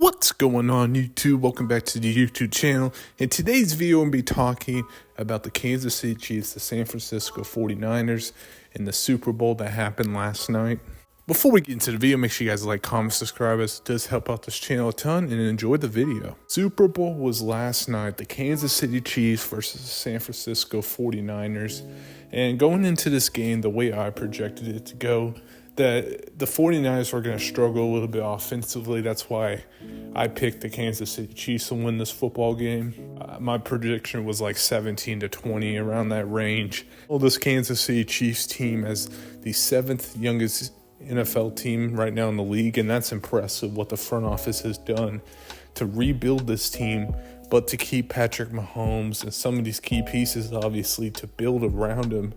What's going on, YouTube? Welcome back to the YouTube channel. In today's video, I'm going to be talking about the Kansas City Chiefs, the San Francisco 49ers, and the Super Bowl that happened last night. Before we get into the video, make sure you guys like, comment, subscribe, as it does help out this channel a ton, and enjoy the video. Super Bowl was last night, the Kansas City Chiefs versus the San Francisco 49ers. And going into this game, the way I projected it to go, that the 49ers were going to struggle a little bit offensively. That's why I picked the Kansas City Chiefs to win this football game. My prediction was like 17-20, around that range. Well, this Kansas City Chiefs team as the 7th youngest NFL team right now in the league, and that's impressive what the front office has done to rebuild this team, but to keep Patrick Mahomes and some of these key pieces, obviously, to build around him.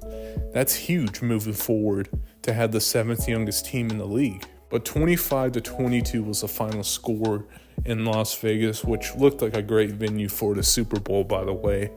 That's huge moving forward to have the 7th youngest team in the league. But 25-22 was the final score in Las Vegas, which looked like a great venue for the Super Bowl, by the way.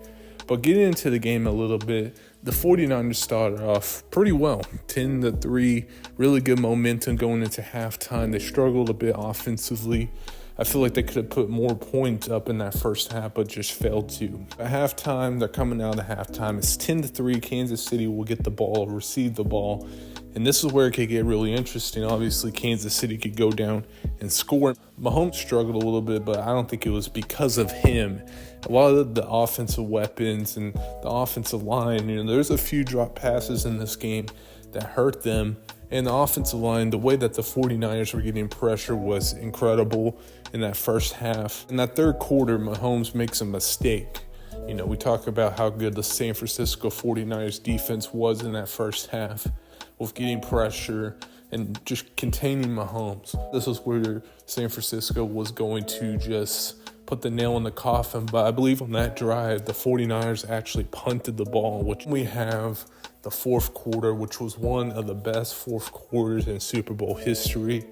But getting into the game a little bit, the 49ers started off pretty well, 10-3, really good momentum going into halftime. They struggled a bit offensively. I feel like they could have put more points up in that first half, but just failed to. At halftime, they're coming out of halftime. It's 10-3. Kansas City will get the ball, receive the ball. And this is where it could get really interesting. Obviously, Kansas City could go down and score. Mahomes struggled a little bit, but I don't think it was because of him. A lot of the offensive weapons and the offensive line, there's a few drop passes in this game that hurt them. And the offensive line, the way that the 49ers were getting pressure was incredible in that first half. In that third quarter, Mahomes makes a mistake. We talk about how good the San Francisco 49ers defense was in that first half with getting pressure and just containing Mahomes. This is where San Francisco was going to just put the nail in the coffin. But I believe on that drive, the 49ers actually punted the ball, which we have the fourth quarter, which was one of the best fourth quarters in Super Bowl history.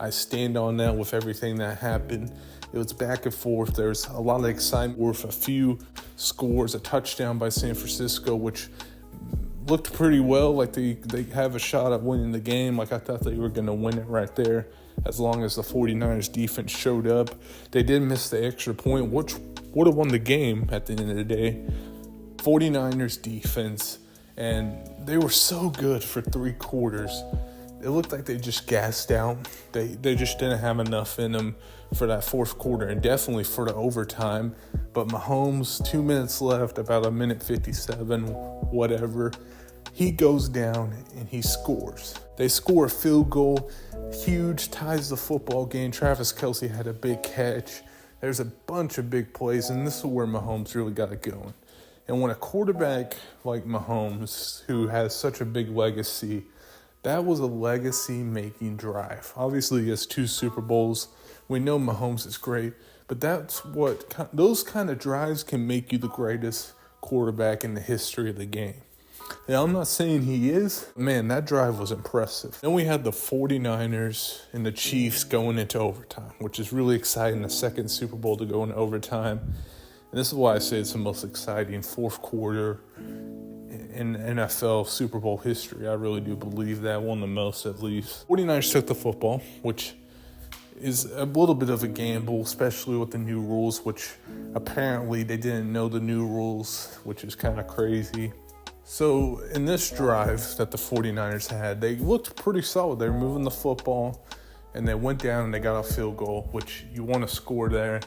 I stand on that with everything that happened. It was back and forth. There's a lot of excitement with a few scores, a touchdown by San Francisco, which looked pretty well, like they have a shot at winning the game. Like I thought they were going to win it right there as long as the 49ers defense showed up. They did miss the extra point, which would have won the game at the end of the day. 49ers defense, and they were so good for 3 quarters. It looked like they just gassed out. They just didn't have enough in them for that fourth quarter, and definitely for the overtime. But Mahomes, 2 minutes left, about a minute 57, whatever, he goes down and he scores. They score a field goal, huge, ties the football game. Travis Kelce had a big catch. There's a bunch of big plays, and this is where Mahomes really got it going. And when a quarterback like Mahomes, who has such a big legacy, that was a legacy-making drive. Obviously, he has 2 Super Bowls. We know Mahomes is great, but those kind of drives can make you the greatest quarterback in the history of the game. Now, I'm not saying he is. Man, that drive was impressive. Then we had the 49ers and the Chiefs going into overtime, which is really exciting, the second Super Bowl to go into overtime. And this is why I say it's the most exciting fourth quarter in NFL Super Bowl history. I really do believe that, one of the most at least. 49ers took the football, which is a little bit of a gamble, especially with the new rules, which apparently they didn't know the new rules, which is kind of crazy. So in this drive that the 49ers had, they looked pretty solid. They were moving the football, and they went down and they got a field goal, which you want to score there.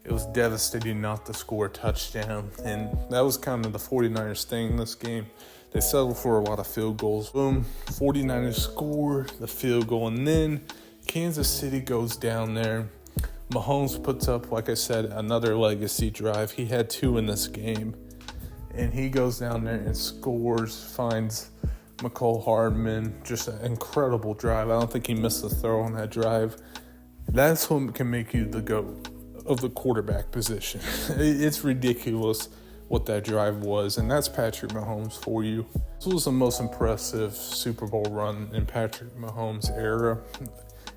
It was devastating not to score a touchdown, and that was kind of the 49ers thing in this game. They settled for a lot of field goals. Boom, 49ers score the field goal, and then Kansas City goes down there. Mahomes puts up, like I said, another legacy drive. He had 2 in this game, and he goes down there and scores, finds McCole Hardman. Just an incredible drive. I don't think he missed a throw on that drive. That's what can make you the GOAT of the quarterback position. It's ridiculous what that drive was, and that's Patrick Mahomes for you. This was the most impressive Super Bowl run in Patrick Mahomes' era,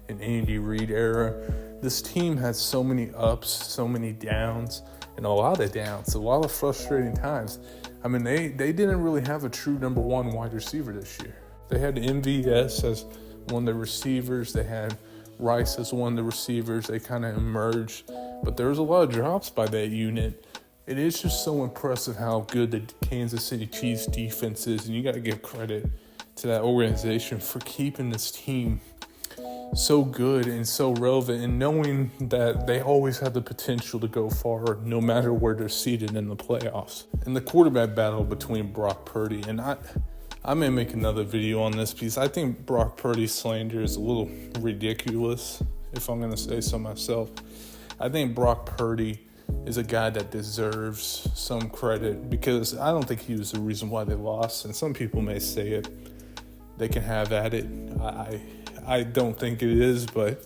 in Andy Reid era. This team had so many ups, so many downs, and a lot of frustrating times. I mean, they didn't really have a true number 1 wide receiver this year. They had MVS as one of the receivers. They had Rice as one of the receivers. They kind of emerged, but there was a lot of drops by that unit. It is just so impressive how good the Kansas City Chiefs defense is, and you got to give credit to that organization for keeping this team so good and so relevant, and knowing that they always have the potential to go far no matter where they're seated in the playoffs. And the quarterback battle between Brock Purdy, and I may make another video on this because I think Brock Purdy's slander is a little ridiculous, if I'm going to say so myself. I think Brock Purdy is a guy that deserves some credit because I don't think he was the reason why they lost. And some people may say it. They can have at it. I don't think it is, but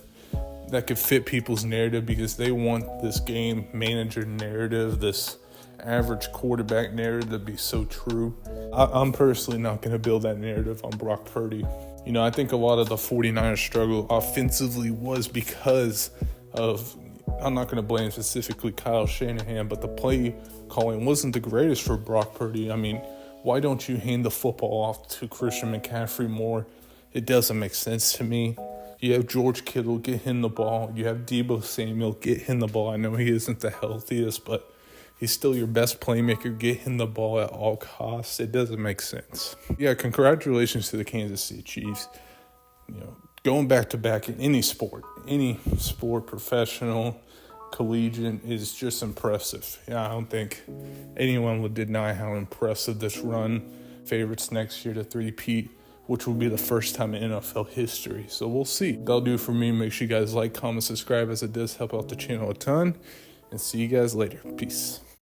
that could fit people's narrative because they want this game manager narrative, this average quarterback narrative to be so true. I'm personally not going to build that narrative on Brock Purdy. You know, I think a lot of the 49ers struggle offensively was because of, I'm not going to blame specifically Kyle Shanahan, but the play calling wasn't the greatest for Brock Purdy. I mean, why don't you hand the football off to Christian McCaffrey more? It doesn't make sense to me. You have George Kittle, get him the ball. You have Deebo Samuel, get him the ball. I know he isn't the healthiest, but he's still your best playmaker. Get him the ball at all costs. It doesn't make sense. Yeah, congratulations to the Kansas City Chiefs. You know, going back-to-back in any sport, professional, collegiate, is just impressive. Yeah, I don't think anyone would deny how impressive this run. Favorites next year to three-peat, which will be the first time in NFL history. So we'll see. That'll do it for me. Make sure you guys like, comment, subscribe, as it does help out the channel a ton. And see you guys later. Peace.